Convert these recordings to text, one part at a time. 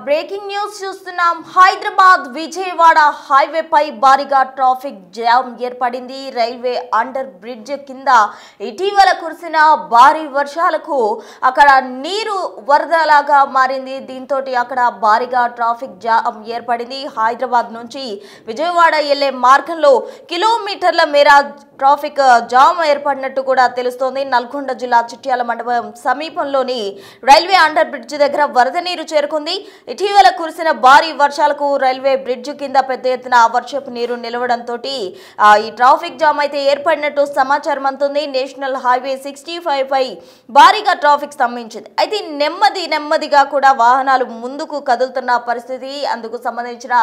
Breaking news చూస్తున్నాం. హైదరాబాద్ విజయవాడ హైవేపై భారీగా traffic jam ఏర్పడింది. రైల్వే అండర్ బ్రిడ్జ్ కింద ఇటీవల కురిసిన భారీ వర్షాలకు అక్కడ నీరు వరదలాగా మారింది. దీంతో అక్కడ భారీగా ట్రాఫిక్ జామ్ ఏర్పడింది. హైదరాబాద్ నుంచి విజయవాడ వెళ్లే మార్గంలో కిలోమీటర్ల మేర ట్రాఫిక్ జామ్ ఏర్పడినట్టు కూడా తెలుస్తోంది. నల్గొండ జిల్లా చిట్యాల మండలం సమీపంలోని రైల్వే అండర్ బ్రిడ్జ్ దగ్గర వరద నీరు చేరుకుంది. ఇటీవల కురిసిన భారీ వర్షాలకు రైల్వే బ్రిడ్జ్ కింద పెద్ద ఎత్తున వర్షపు నీరు నిలవడంతో ఈ ట్రాఫిక్ జామ్ అయితే ఏర్పడినట్టు సమాచారం అందుతుంది. నేషనల్ హైవే 65 పై భారీగా ట్రాఫిక్ స్తంభించింది. అయితే నెమ్మదిగా కూడా వాహనాలు ముందుకు కదులుతున్న పరిస్థితి. అందుకు సంబంధించిన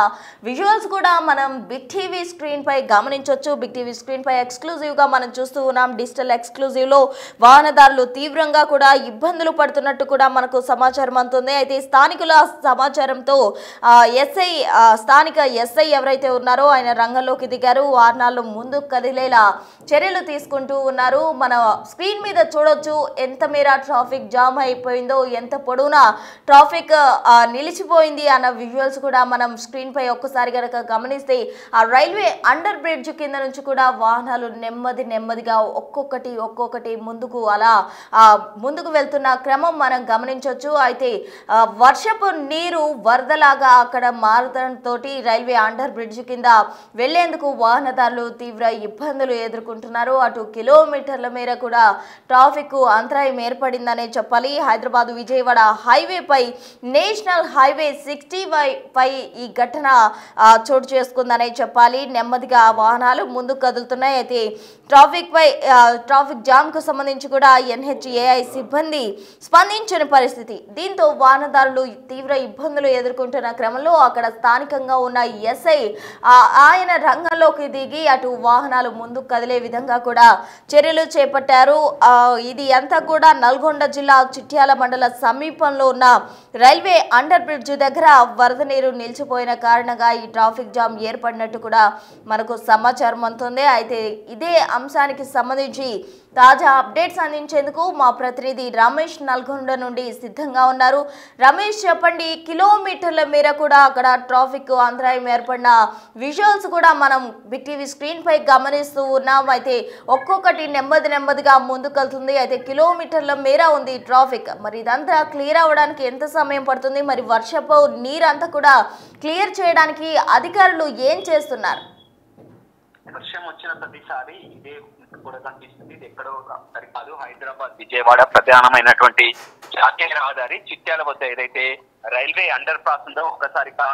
విజువల్స్ కూడా మనం బిగ్ టీవీ స్క్రీన్ పై గమనించవచ్చు. బిగ్ టీవీ స్క్రీన్ పై ఎక్స్క్లూజివ్ గా మనం చూస్తూ ఉన్నాం. డిజిటల్ ఎక్స్క్లూజివ్ లో వాహనదారులు తీవ్రంగా కూడా ఇబ్బందులు పడుతున్నట్టు కూడా మనకు సమాచారం అందుతుంది. అయితే స్థానికుల సమాచారంతో స్థానిక ఎస్ఐ ఎవరైతే ఉన్నారో ఆయన రంగంలోకి దిగారు. వాహనాలు ముందుకు కదిలేలా చర్యలు తీసుకుంటూ ఉన్నారు. మన స్క్రీన్ మీద చూడొచ్చు ఎంత మేర ట్రాఫిక్ జామ్ అయిపోయిందో, ఎంత పొడవునా ట్రాఫిక్ నిలిచిపోయింది అన్న విజువల్స్ కూడా మనం స్క్రీన్ పై ఒక్కసారి కనుక గమనిస్తే ఆ రైల్వే అండర్ బ్రిడ్జ్ కింద నుంచి కూడా వాహనాలు నెమ్మదిగా ఒక్కొక్కటి ముందుకు అలా ముందుకు వెళ్తున్న క్రమం మనం గమనించవచ్చు. అయితే వర్షపు నీరు వరదలాగా అక్కడ మారడంతో రైల్వే అండర్ బ్రిడ్జ్ కింద వెళ్లేందుకు వాహనదారులు తీవ్ర ఇబ్బందులు ఎదుర్కొంటున్నారు. అటు కిలోమీటర్ల మేర కూడా ట్రాఫిక్ అంతరాయం ఏర్పడిందనే చెప్పాలి. హైదరాబాద్ విజయవాడ హైవేపై నేషనల్ హైవే 65 పై ఈ ఘటన చోటు చేసుకుందనే చెప్పాలి. నెమ్మదిగా వాహనాలు ముందుకు కదులుతున్నాయి. అయితే ట్రాఫిక్ జామ్ కు సంబంధించి కూడా NHAI సిబ్బంది స్పందించని పరిస్థితి. దీంతో వాహనదారులు తీవ్ర ఇబ్బందులు ఎదుర్కొంటున్న క్రమంలో అక్కడ స్థానికంగా ఉన్న ఎస్ఐ ఆయన రంగంలోకి దిగి అటు వాహనాలు ముందుకు కదిలే విధంగా కూడా చర్యలు చేపట్టారు. ఇది అంతా కూడా నల్గొండ జిల్లా చిట్యాల మండల సమీపంలో ఉన్న రైల్వే అండర్ బ్రిడ్జ్ దగ్గర వరద నీరు నిలిచిపోయిన కారణంగా ఈ ట్రాఫిక్ జామ్ ఏర్పడినట్టు కూడా మనకు సమాచారం అందుతుంది. అయితే ఇదే అంశానికి సంబంధించి తాజా అప్డేట్స్ అందించేందుకు మా ప్రతినిధి రమేష్ నల్గొండ నుండి సిద్ధంగా ఉన్నారు. రమేష్, చెప్పండి. కిలోమీటర్ల మేర కూడా అక్కడ ట్రాఫిక్ అంతరాయం ఏర్పడిన విజువల్స్ కూడా మనం బిగ్ టీవీ స్క్రీన్ పై గమనిస్తూ ఉన్నాం. అయితే ఒక్కొక్కటి నెమ్మదిగా ముందుకెళ్తుంది. అయితే కిలోమీటర్ల మేర ఉంది ట్రాఫిక్. మరి ఇదంతా క్లియర్ అవ్వడానికి ఎంత సమయం పడుతుంది? మరి వర్షపు నీరంతా కూడా క్లియర్ చేయడానికి అధికారులు ఏం చేస్తున్నారు? వర్షం వచ్చిన ప్రతిసారి ఇదే కూడా కనిపిస్తుంది. ఇది ఎక్కడో సరికాదు. హైదరాబాద్ విజయవాడ ప్రధానమైనటువంటి జాతీయ రహదారి చిట్యాల వద్ద ఏదైతే రైల్వే అండర్ పాస్ ఉందో ఒక్కసారిగా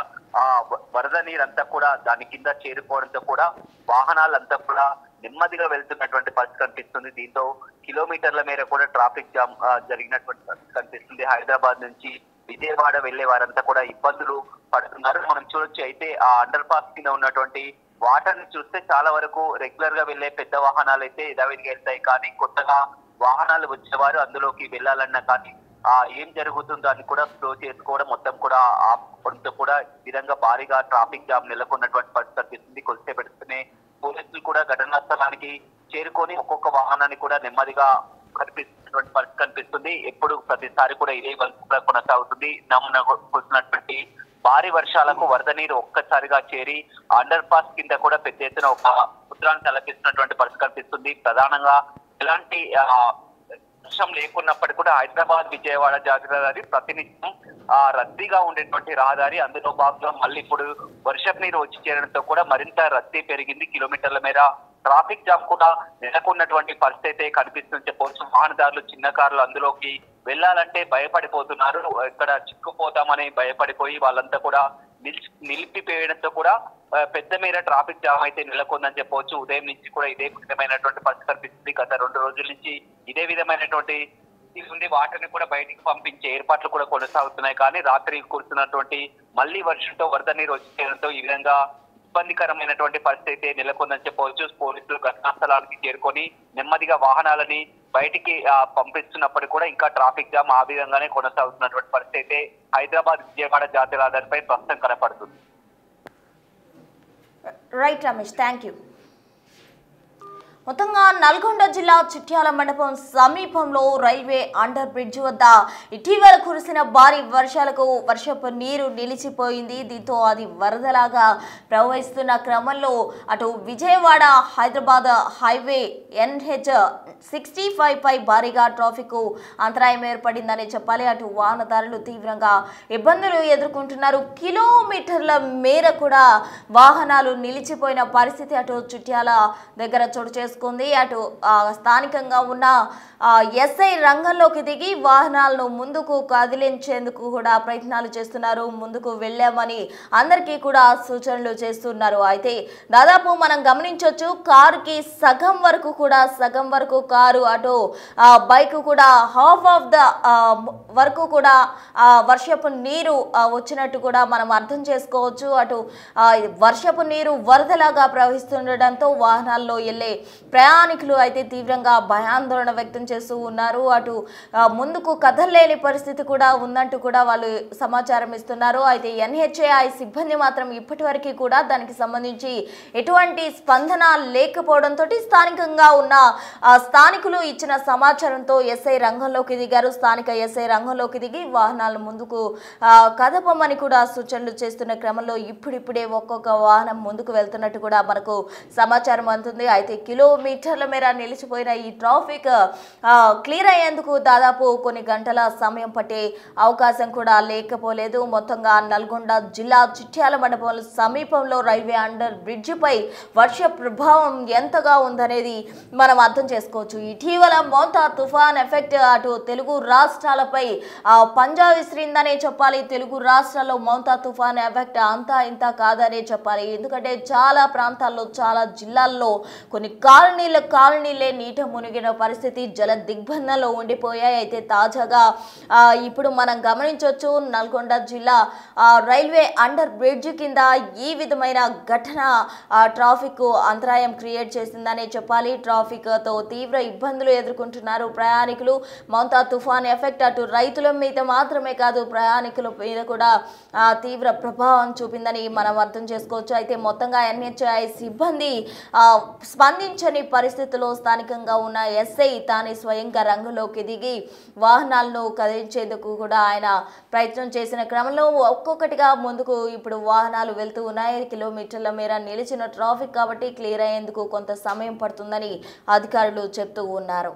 వరద నీరంతా కూడా దాని కింద చేరుకోవడంతో కూడా వాహనాలంతా కూడా నెమ్మదిగా వెళ్తున్నటువంటి పరిస్థితి కనిపిస్తుంది. దీంతో కిలోమీటర్ల మేర కూడా ట్రాఫిక్ జామ్ జరిగినటువంటి పరిస్థితి కనిపిస్తుంది. హైదరాబాద్ నుంచి విజయవాడ వెళ్లే వారంతా కూడా ఇబ్బందులు పడుతున్నారు. మనం చూడొచ్చు. అయితే ఆ అండర్ పాస్ కింద ఉన్నటువంటి వాటర్ ని చూస్తే చాలా వరకు రెగ్యులర్ గా వెళ్లే పెద్ద వాహనాలు అయితే యథావిధిగా వెళ్తాయి. కానీ కొత్తగా వాహనాలు వచ్చేవారు అందులోకి వెళ్లాలన్నా కానీ ఏం జరుగుతుందో అని కూడా స్లో చేసుకోవడం మొత్తం కూడా ఆపడంతో కూడా ఈ విధంగా భారీగా ట్రాఫిక్ జామ్ నెలకొన్నటువంటి పరిస్థితి కనిపిస్తుంది. కొద్దిసేపటితోనే పోలీసులు కూడా ఘటనా స్థలానికి చేరుకొని ఒక్కొక్క వాహనాన్ని కూడా నెమ్మదిగా కనిపిస్తున్నటువంటి పరిస్థితి కనిపిస్తుంది. ఎప్పుడు ప్రతిసారి కూడా ఇదే కూడా కొనసాగుతుంది. నమ్మునటువంటి భారీ వర్షాలకు వరద నీరు ఒక్కసారిగా చేరి అండర్ పాస్ కింద కూడా పెద్ద ఎత్తున ఒక ఉత్తరాన్ని తలపిస్తున్నటువంటి పరిస్థితి కనిపిస్తుంది. ప్రధానంగా ఎలాంటి వర్షం లేకున్నప్పటికీ కూడా హైదరాబాద్ విజయవాడ జాతీయ రహదారి ప్రతినిత్యం రద్దీగా ఉండేటువంటి రహదారి. అందులో భాగంగా మళ్ళీ ఇప్పుడు వర్షపు నీరు వచ్చి చేరడంతో కూడా మరింత రద్దీ పెరిగింది. కిలోమీటర్ల మేర ట్రాఫిక్ జామ్ కూడా నెలకొన్నటువంటి పరిస్థితి అయితే కనిపిస్తుంది చెప్పవచ్చు. వాహనదారులు చిన్న కార్లు అందులోకి వెళ్లాలంటే భయపడిపోతున్నారు. ఇక్కడ చిక్కుపోతామని భయపడిపోయి వాళ్ళంతా కూడా నిలిపివేయడంతో కూడా పెద్ద మేర ట్రాఫిక్ జామ్ అయితే నెలకొందని చెప్పవచ్చు. ఉదయం నుంచి కూడా ఇదే విధమైనటువంటి పరిస్థితి కనిపిస్తుంది. గత 2 రోజుల నుంచి ఇదే విధమైనటువంటి వాటిని కూడా బయటికి పంపించే ఏర్పాట్లు కూడా కొనసాగుతున్నాయి. కానీ రాత్రి కురుస్తున్నటువంటి మళ్లీ వర్షంతో వరద నీరు వచ్చేయడంతో ఈ విధంగా ఇబ్బందికరమైనటువంటి పరిస్థితి అయితే నెలకొందని చెప్పవచ్చు. పోలీసులు ఘటనా స్థలానికి చేరుకొని నెమ్మదిగా వాహనాలని బయటికి పంపిస్తున్నప్పటికీ కూడా ఇంకా ట్రాఫిక్ జామ్ ఆ విధంగానే కొనసాగుతున్నటువంటి పరిస్థితి అయితే హైదరాబాద్ విజయవాడ జాతీయ రహదారిపై ప్రస్తుతం కనపడుతుంది. Right Ramesh, thank you. మొత్తంగా నల్గొండ జిల్లా చిట్యాల మండపం సమీపంలో రైల్వే అండర్ బ్రిడ్జ్ వద్ద ఇటీవల కురిసిన భారీ వర్షాలకు వర్షపు నీరు నిలిచిపోయింది. దీంతో అది వరదలాగా ప్రవహిస్తున్న క్రమంలో అటు విజయవాడ హైదరాబాద్ హైవే NH65 పై భారీగా ట్రాఫిక్ అంతరాయం ఏర్పడిందని చెప్పాలి. అటు వాహనదారులు తీవ్రంగా ఇబ్బందులు ఎదుర్కొంటున్నారు. కిలోమీటర్ల మేర కూడా వాహనాలు నిలిచిపోయిన పరిస్థితి అటు చిట్యాల దగ్గర చోటు చేసుకుంది. అటు స్థానికంగా ఉన్న ఎస్ఐ రంగంలోకి దిగి వాహనాలను ముందుకు కదిలించేందుకు కూడా ప్రయత్నాలు చేస్తున్నారు. ముందుకు వెళ్ళామని అందరికీ కూడా సూచనలు చేస్తున్నారు. అయితే దాదాపు మనం గమనించవచ్చు, కారుకి సగం వరకు కారు, అటు బైక్ కూడా హాఫ్ ఆఫ్ ద వరకు కూడా వర్షపు నీరు వచ్చినట్టు కూడా మనం అర్థం చేసుకోవచ్చు. అటు వర్షపు నీరు వరదలాగా ప్రవహిస్తుండటంతో వాహనాల్లో వెళ్ళే ప్రయాణికులు అయితే తీవ్రంగా భయాందోళన వ్యక్తం చేస్తూ ఉన్నారు. అటు ముందుకు కదలలేని పరిస్థితి కూడా ఉందంటూ కూడా వాళ్ళు సమాచారం ఇస్తున్నారు. అయితే NHAI సిబ్బంది మాత్రం ఇప్పటి వరకు కూడా దానికి సంబంధించి ఎటువంటి స్పందన లేకపోవడంతో స్థానికంగా ఉన్న స్థానికులు ఇచ్చిన సమాచారంతో ఎస్ఐ రంగంలోకి దిగారు. స్థానిక ఎస్ఐ రంగంలోకి దిగి వాహనాలను ముందుకు కదపమని కూడా సూచనలు చేస్తున్న క్రమంలో ఇప్పుడిప్పుడే ఒక్కొక్క వాహనం ముందుకు వెళ్తున్నట్టు కూడా మనకు సమాచారం అందుతుంది. అయితే కిలోమీటర్ల మేర నిలిచిపోయిన ఈ ట్రాఫిక్ క్లియర్ అయ్యేందుకు దాదాపు కొన్ని గంటల సమయం పట్టే అవకాశం కూడా లేకపోలేదు. మొత్తంగా నల్గొండ జిల్లా చిట్యాల మండపం సమీపంలో రైల్వే అండర్ బ్రిడ్జ్ పై వర్ష ప్రభావం ఎంతగా ఉందనేది మనం అర్థం చేసుకోవచ్చు. ఇటీవల మోంతా తుఫాన్ ఎఫెక్ట్ అటు తెలుగు రాష్ట్రాలపై పంజా విసిరిందనే చెప్పాలి. తెలుగు రాష్ట్రాల్లో మోంతా తుఫాన్ ఎఫెక్ట్ అంతా ఇంత కాదనే చెప్పాలి. ఎందుకంటే చాలా ప్రాంతాల్లో, చాలా జిల్లాల్లో కొన్ని కాలనీలే నీట మునిగిన పరిస్థితి, జల దిగ్బంధంలో ఉండిపోయాయి. అయితే తాజాగా ఇప్పుడు మనం గమనించవచ్చు, నల్గొండ జిల్లా రైల్వే అండర్ బ్రిడ్జ్ కింద ఈ విధమైన ఘటన ట్రాఫిక్ అంతరాయం క్రియేట్ చేసిందనే చెప్పాలి. ట్రాఫిక్ తో తీవ్ర ఇబ్బందులు ఎదుర్కొంటున్నారు ప్రయాణికులు. మౌంతా తుఫాన్ ఎఫెక్ట్ అటు రైతుల మీద మాత్రమే కాదు, ప్రయాణికుల మీద కూడా తీవ్ర ప్రభావం చూపిందని మనం అర్థం చేసుకోవచ్చు. అయితే మొత్తంగా NHAI సిబ్బంది స్పందించని పరిస్థితుల్లో స్థానికంగా ఉన్న ఎస్ఐ తానే స్వయంగా రంగంలోకి దిగి వాహనాలను కదిలించేందుకు కూడా ఆయన ప్రయత్నం చేసిన క్రమంలో ఒక్కొక్కటిగా ముందుకు ఇప్పుడు వాహనాలు వెళ్తూ ఉన్నాయి. కిలోమీటర్ల మేర నిలిచిన ట్రాఫిక్ కాబట్టి క్లియర్ అయ్యేందుకు కొంత సమయం పడుతుందని అధికారులు చెప్తూ ఉన్నారు.